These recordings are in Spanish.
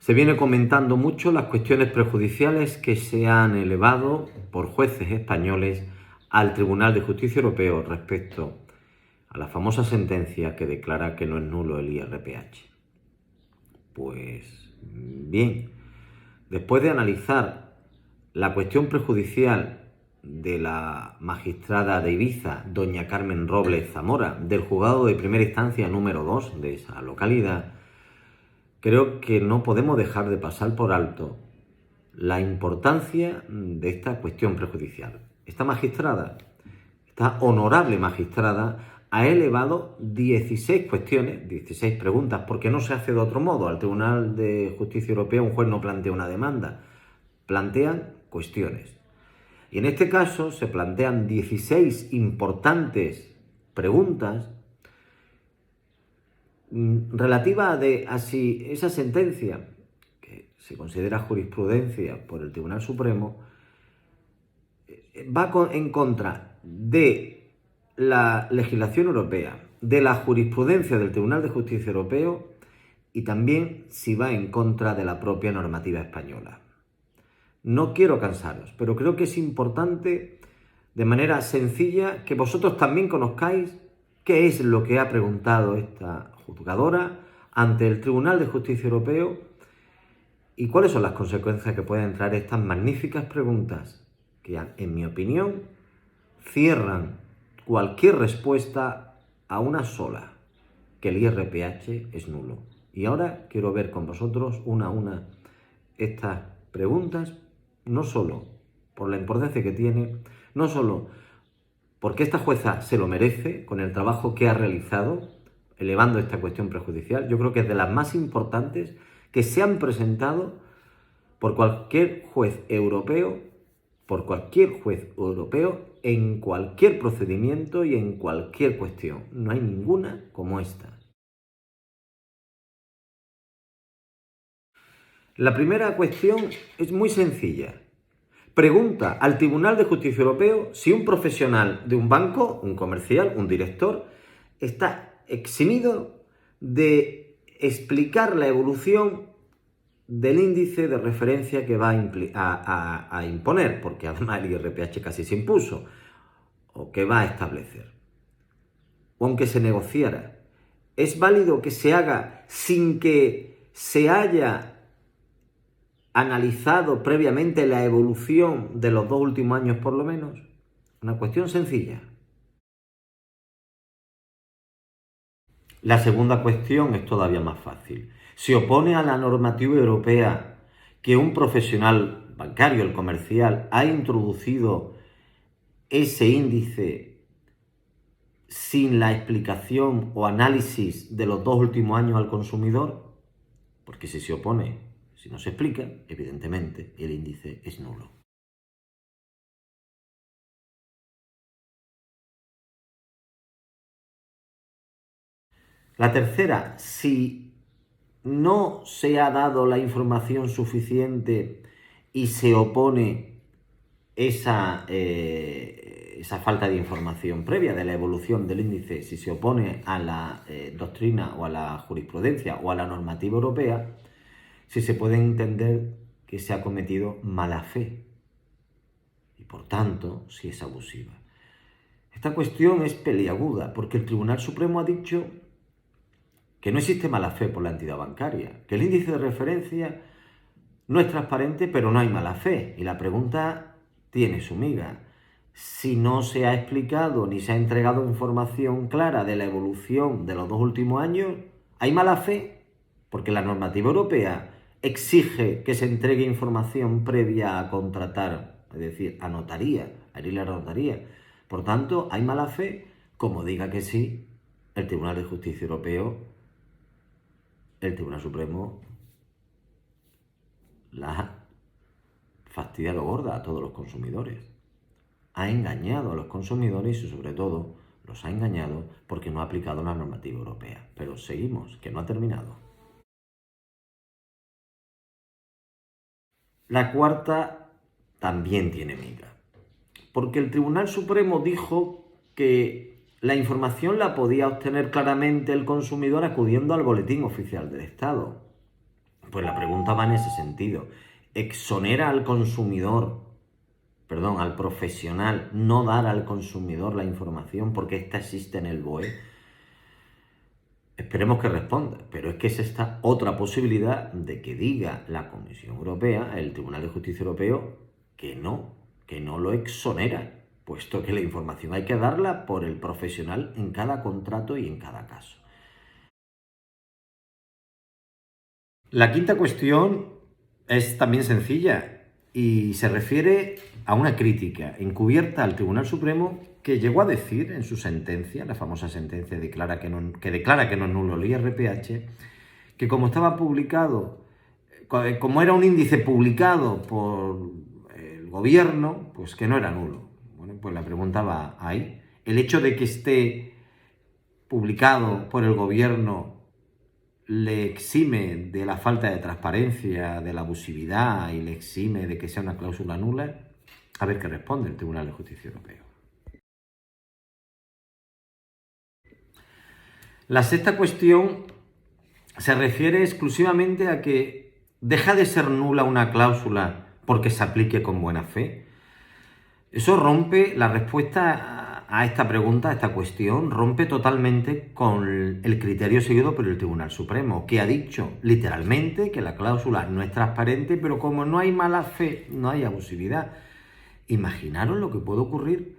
Se viene comentando mucho las cuestiones prejudiciales que se han elevado por jueces españoles al Tribunal de Justicia Europeo respecto a la famosa sentencia que declara que no es nulo el IRPH. Pues bien, después de analizar la cuestión prejudicial de la magistrada de Ibiza, doña Carmen Robles Zamora, del juzgado de primera instancia número 2 de esa localidad, creo que no podemos dejar de pasar por alto la importancia de esta cuestión prejudicial. Esta magistrada, esta honorable magistrada, ha elevado 16 cuestiones, 16 preguntas, porque no se hace de otro modo. Al Tribunal de Justicia Europea un juez no plantea una demanda, plantean cuestiones. Y en este caso se plantean 16 importantes preguntas relativa a si esa sentencia, que se considera jurisprudencia por el Tribunal Supremo, va en contra de la legislación europea, de la jurisprudencia del Tribunal de Justicia Europeo y también si va en contra de la propia normativa española. No quiero cansaros, pero creo que es importante, de manera sencilla, que vosotros también conozcáis qué es lo que ha preguntado esta juzgadora ante el Tribunal de Justicia Europeo y cuáles son las consecuencias que pueden traer estas magníficas preguntas que, en mi opinión, cierran cualquier respuesta a una sola, que el IRPH es nulo. Y ahora quiero ver con vosotros una a una estas preguntas, no solo por la importancia que tiene, no solo porque esta jueza se lo merece con el trabajo que ha realizado, elevando esta cuestión prejudicial. Yo creo que es de las más importantes que se han presentado por cualquier juez europeo, en cualquier procedimiento y en cualquier cuestión. No hay ninguna como esta. La primera cuestión es muy sencilla. Pregunta al Tribunal de Justicia Europeo si un profesional de un banco, un comercial, un director, está eximido de explicar la evolución del índice de referencia que va a imponer, porque además el IRPH casi se impuso, o que va a establecer, o aunque se negociara. ¿Es válido que se haga sin que se haya analizado previamente la evolución de los 2 últimos años por lo menos? Una cuestión sencilla. La segunda cuestión es todavía más fácil. ¿Se opone a la normativa europea que un profesional bancario, el comercial, ha introducido ese índice sin la explicación o análisis de los 2 últimos años al consumidor? Porque si se opone, si no se explica, evidentemente el índice es nulo. La tercera, si no se ha dado la información suficiente y se opone esa falta de información previa de la evolución del índice, si se opone a la doctrina o a la jurisprudencia o a la normativa europea, si se puede entender que se ha cometido mala fe y por tanto si es abusiva. Esta cuestión es peliaguda porque el Tribunal Supremo ha dicho que no existe mala fe por la entidad bancaria, que el índice de referencia no es transparente, pero no hay mala fe. Y la pregunta tiene su miga. Si no se ha explicado ni se ha entregado información clara de la evolución de los 2 últimos años, ¿hay mala fe? Porque la normativa europea exige que se entregue información previa a contratar, es decir, a notaría, a ir a la notaría. Por tanto, ¿hay mala fe? Como diga que sí, el Tribunal de Justicia Europeo, el Tribunal Supremo, la ha fastidiado gorda a todos los consumidores. Ha engañado a los consumidores y sobre todo los ha engañado porque no ha aplicado la normativa europea. Pero seguimos, que no ha terminado. La cuarta también tiene miga, porque el Tribunal Supremo dijo que la información la podía obtener claramente el consumidor acudiendo al Boletín Oficial del Estado. Pues la pregunta va en ese sentido. ¿Exonera al consumidor, perdón, al profesional, no dar al consumidor la información porque esta existe en el BOE? Esperemos que responda, pero es que es esta otra posibilidad de que diga la Comisión Europea, el Tribunal de Justicia Europeo, que no lo exonera, puesto que la información hay que darla por el profesional en cada contrato y en cada caso. La quinta cuestión es también sencilla y se refiere a una crítica encubierta al Tribunal Supremo que llegó a decir en su sentencia, la famosa sentencia que declara que no es nulo el IRPH, que como estaba publicado, como era un índice publicado por el gobierno, pues que no era nulo. Bueno, pues la pregunta va ahí. El hecho de que esté publicado por el gobierno le exime de la falta de transparencia, de la abusividad y le exime de que sea una cláusula nula. A ver qué responde el Tribunal de Justicia Europeo. La sexta cuestión se refiere exclusivamente a que deja de ser nula una cláusula porque se aplique con buena fe. Eso rompe la respuesta a esta pregunta, a esta cuestión, rompe totalmente con el criterio seguido por el Tribunal Supremo, que ha dicho literalmente que la cláusula no es transparente, pero como no hay mala fe, no hay abusividad. Imaginaros lo que puede ocurrir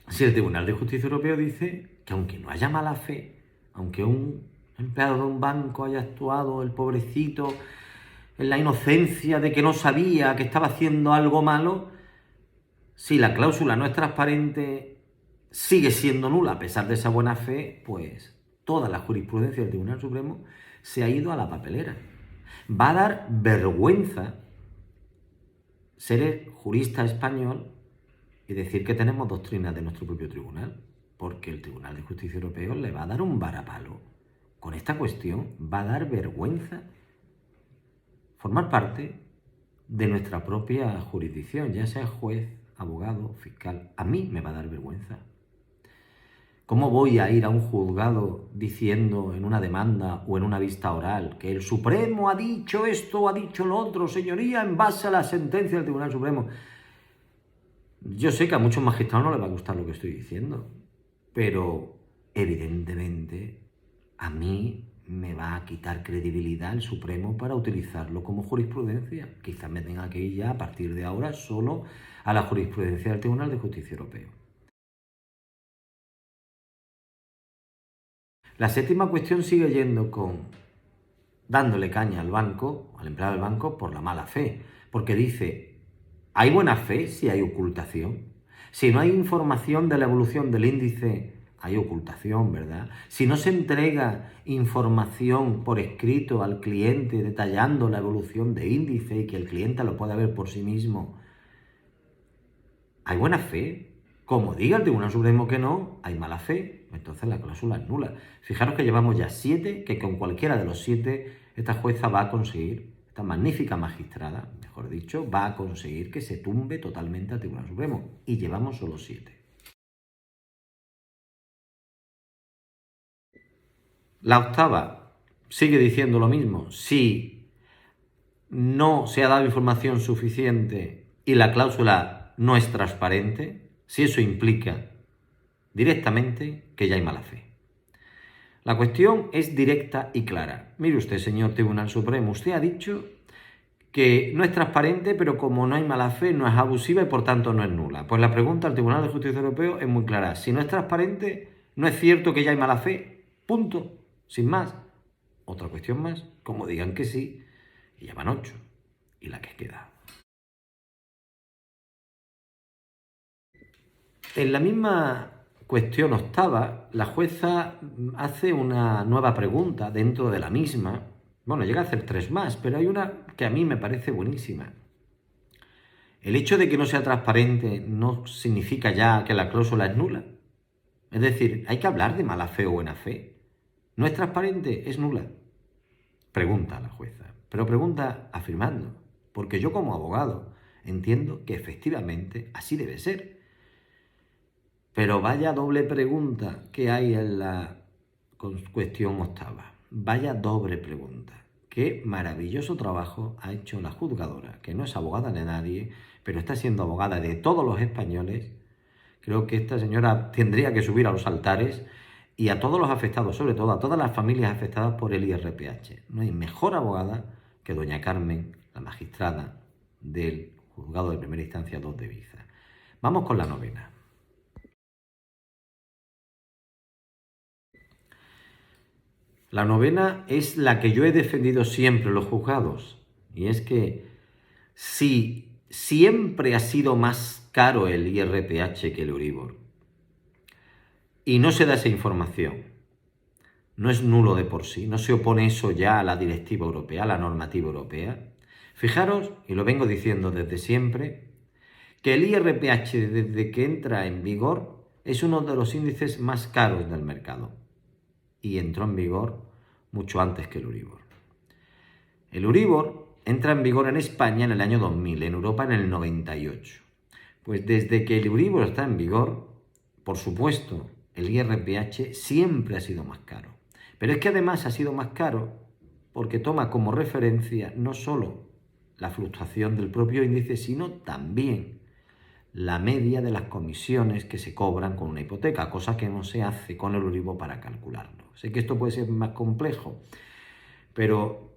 si el Tribunal de Justicia Europeo dice que aunque no haya mala fe, aunque un empleado de un banco haya actuado, el pobrecito, en la inocencia de que no sabía que estaba haciendo algo malo, si la cláusula no es transparente, sigue siendo nula a pesar de esa buena fe, pues toda la jurisprudencia del Tribunal Supremo se ha ido a la papelera. Va a dar vergüenza ser jurista español y decir que tenemos doctrinas de nuestro propio tribunal, porque el Tribunal de Justicia Europeo le va a dar un varapalo. Con esta cuestión va a dar vergüenza formar parte de nuestra propia jurisdicción, ya sea juez, abogado, fiscal. A mí me va a dar vergüenza. ¿Cómo voy a ir a un juzgado diciendo en una demanda o en una vista oral que el Supremo ha dicho esto o ha dicho lo otro, señoría, en base a la sentencia del Tribunal Supremo? Yo sé que a muchos magistrados no les va a gustar lo que estoy diciendo, pero evidentemente a mí me va a quitar credibilidad el Supremo para utilizarlo como jurisprudencia. Quizás me tenga que ir ya a partir de ahora solo a la jurisprudencia del Tribunal de Justicia Europeo. La séptima cuestión sigue yendo con dándole caña al banco, al empleado del banco, por la mala fe, porque dice, ¿hay buena fe si hay ocultación? Si no hay información de la evolución del índice, hay ocultación, ¿verdad? Si no se entrega información por escrito al cliente detallando la evolución de índice y que el cliente lo pueda ver por sí mismo, ¿hay buena fe? Como diga el Tribunal Supremo que no, hay mala fe, entonces la cláusula es nula. Fijaros que llevamos ya 7, que con cualquiera de los 7 esta jueza va a conseguir, esta magnífica magistrada, mejor dicho, va a conseguir que se tumbe totalmente al Tribunal Supremo. Y llevamos solo 7. La octava sigue diciendo lo mismo. Si no se ha dado información suficiente y la cláusula no es transparente, si eso implica directamente que ya hay mala fe. La cuestión es directa y clara. Mire usted, señor Tribunal Supremo, usted ha dicho que no es transparente, pero como no hay mala fe, no es abusiva y por tanto no es nula. Pues la pregunta al Tribunal de Justicia Europeo es muy clara. Si no es transparente, no es cierto que ya hay mala fe. Punto. Sin más. Otra cuestión más. Como digan que sí, y ya van 8. Y la que queda. En la misma cuestión octava, la jueza hace una nueva pregunta dentro de la misma. Bueno, llega a hacer 3 más, pero hay una que a mí me parece buenísima. El hecho de que no sea transparente no significa ya que la cláusula es nula. Es decir, hay que hablar de mala fe o buena fe. No es transparente, es nula. Pregunta la jueza, pero pregunta afirmando, porque yo como abogado entiendo que efectivamente así debe ser. Pero vaya doble pregunta que hay en la cuestión octava. Vaya doble pregunta. qué maravilloso trabajo ha hecho la juzgadora, que no es abogada de nadie, pero está siendo abogada de todos los españoles. Creo que esta señora tendría que subir a los altares y a todos los afectados, sobre todo a todas las familias afectadas por el IRPH. No hay mejor abogada que doña Carmen, la magistrada del Juzgado de Primera Instancia 2 de Ibiza. Vamos con la novena. La novena es la que yo he defendido siempre en los juzgados, y es que si siempre ha sido más caro el IRPH que el Euribor, y no se da esa información, no es nulo de por sí, no se opone eso ya a la directiva europea, a la normativa europea. Fijaros, y lo vengo diciendo desde siempre, que el IRPH desde que entra en vigor es uno de los índices más caros del mercado, y entró en vigor mucho antes que el Euribor. El Euribor entra en vigor en España en el año 2000, en Europa en el 98. Pues desde que el Euribor está en vigor, por supuesto, el IRPH siempre ha sido más caro. Pero es que además ha sido más caro porque toma como referencia no solo la fluctuación del propio índice, sino también la media de las comisiones que se cobran con una hipoteca, cosa que no se hace con el Euribor para calcularlo. Sé que esto puede ser más complejo, pero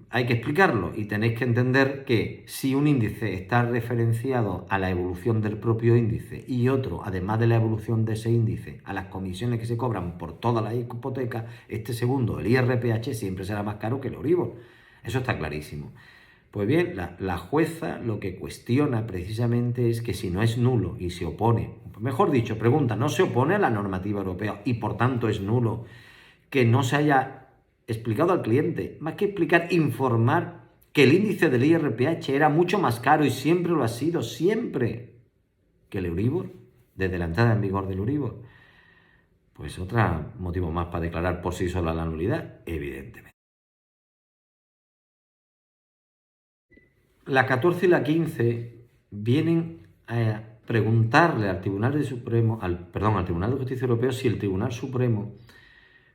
hay que explicarlo y tenéis que entender que si un índice está referenciado a la evolución del propio índice y otro, además de la evolución de ese índice, a las comisiones que se cobran por toda la hipoteca, este segundo, el IRPH, siempre será más caro que el Euribor. Eso está clarísimo. Pues bien, la jueza lo que cuestiona precisamente es que si no es nulo y se opone, mejor dicho, pregunta, no se opone a la normativa europea y por tanto es nulo que no se haya explicado al cliente, más que explicar, informar que el índice del IRPH era mucho más caro y siempre lo ha sido, siempre, que el Euribor, desde la entrada en vigor del Euribor. Pues otro motivo más para declarar por sí sola la nulidad, evidentemente. La 14 y la 15 vienen a preguntarle al Tribunal Supremo, al Tribunal de Justicia Europeo, si el Tribunal Supremo,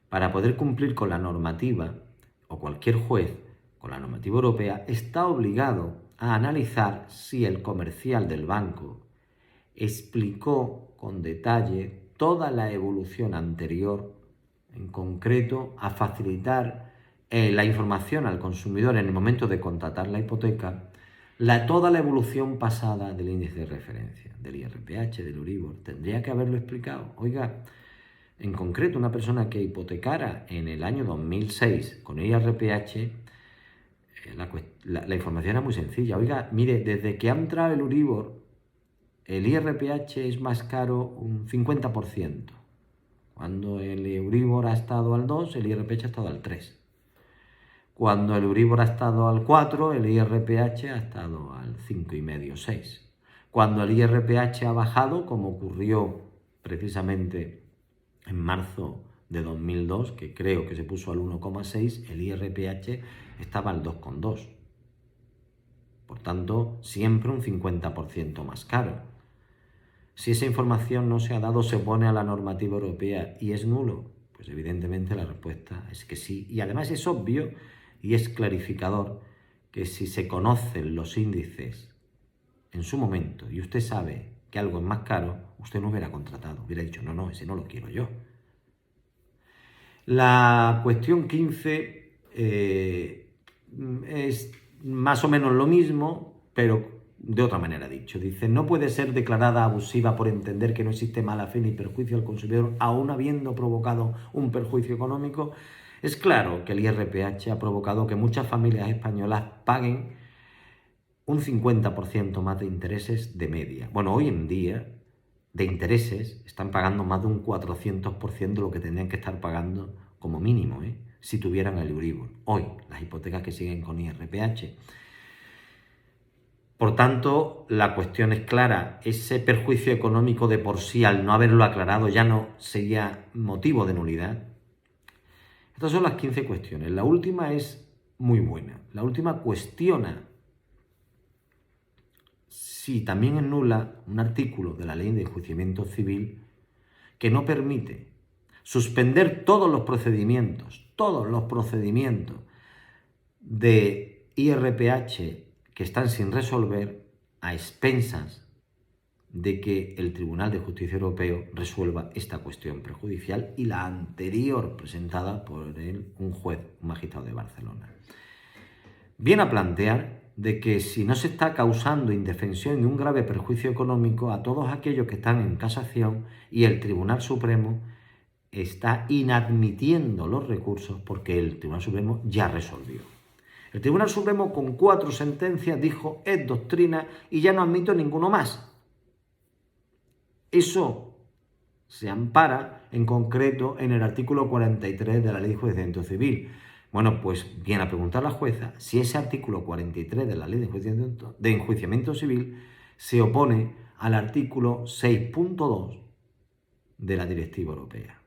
para poder cumplir con la normativa, o cualquier juez con la normativa europea, está obligado a analizar si el comercial del banco explicó con detalle toda la evolución anterior, en concreto a facilitar la información al consumidor en el momento de contratar la hipoteca, toda la evolución pasada del índice de referencia, del IRPH, del Euribor. Tendría que haberlo explicado. Oiga, en concreto, una persona que hipotecara en el año 2006 con el IRPH, la información era muy sencilla. Oiga, mire, desde que ha entrado el Euribor, el IRPH es más caro un 50%. Cuando el Euribor ha estado al 2, el IRPH ha estado al 3. Cuando el Euribor ha estado al 4, el IRPH ha estado al 5,5, 6. Cuando el IRPH ha bajado, como ocurrió precisamente en marzo de 2002, que creo que se puso al 1,6, el IRPH estaba al 2,2. Por tanto, siempre un 50% más caro. Si esa información no se ha dado, se opone a la normativa europea y es nulo, pues evidentemente la respuesta es que sí. Y además es obvio y es clarificador que si se conocen los índices en su momento y usted sabe que algo es más caro, usted no hubiera contratado, hubiera dicho, no, ese no lo quiero yo. La cuestión 15 es más o menos lo mismo, pero de otra manera dicho. Dice, no puede ser declarada abusiva por entender que no existe mala fe ni perjuicio al consumidor, aún habiendo provocado un perjuicio económico. Es claro que el IRPH ha provocado que muchas familias españolas paguen un 50% más de intereses de media. Bueno, hoy en día, de intereses, están pagando más de un 400% de lo que tendrían que estar pagando como mínimo, si tuvieran el Euribor. Hoy, las hipotecas que siguen con IRPH. Por tanto, la cuestión es clara. Ese perjuicio económico de por sí, al no haberlo aclarado, ya no sería motivo de nulidad. Estas son las 15 cuestiones. La última es muy buena. La última cuestiona si también es nula un artículo de la Ley de Enjuiciamiento Civil que no permite suspender todos los procedimientos de IRPH que están sin resolver a expensas de que el Tribunal de Justicia Europeo resuelva esta cuestión prejudicial y la anterior presentada por un juez, un magistrado de Barcelona. Viene a plantear de que si no se está causando indefensión y un grave perjuicio económico a todos aquellos que están en casación y el Tribunal Supremo está inadmitiendo los recursos porque el Tribunal Supremo ya resolvió. El Tribunal Supremo con 4 sentencias dijo es doctrina y ya no admito ninguno más. Eso se ampara en concreto en el artículo 43 de la Ley de Enjuiciamiento Civil. Bueno, pues viene a preguntar la jueza si ese artículo 43 de la Ley de Enjuiciamiento Civil se opone al artículo 6.2 de la Directiva Europea.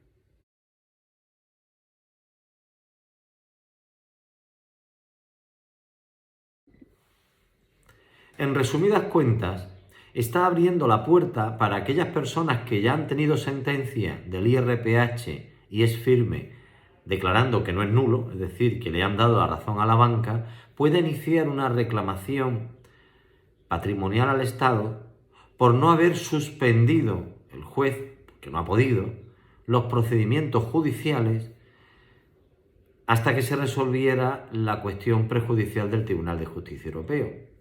En resumidas cuentas, está abriendo la puerta para aquellas personas que ya han tenido sentencia del IRPH y es firme, declarando que no es nulo, es decir, que le han dado la razón a la banca, puede iniciar una reclamación patrimonial al Estado por no haber suspendido el juez, que no ha podido, los procedimientos judiciales hasta que se resolviera la cuestión prejudicial del Tribunal de Justicia Europeo.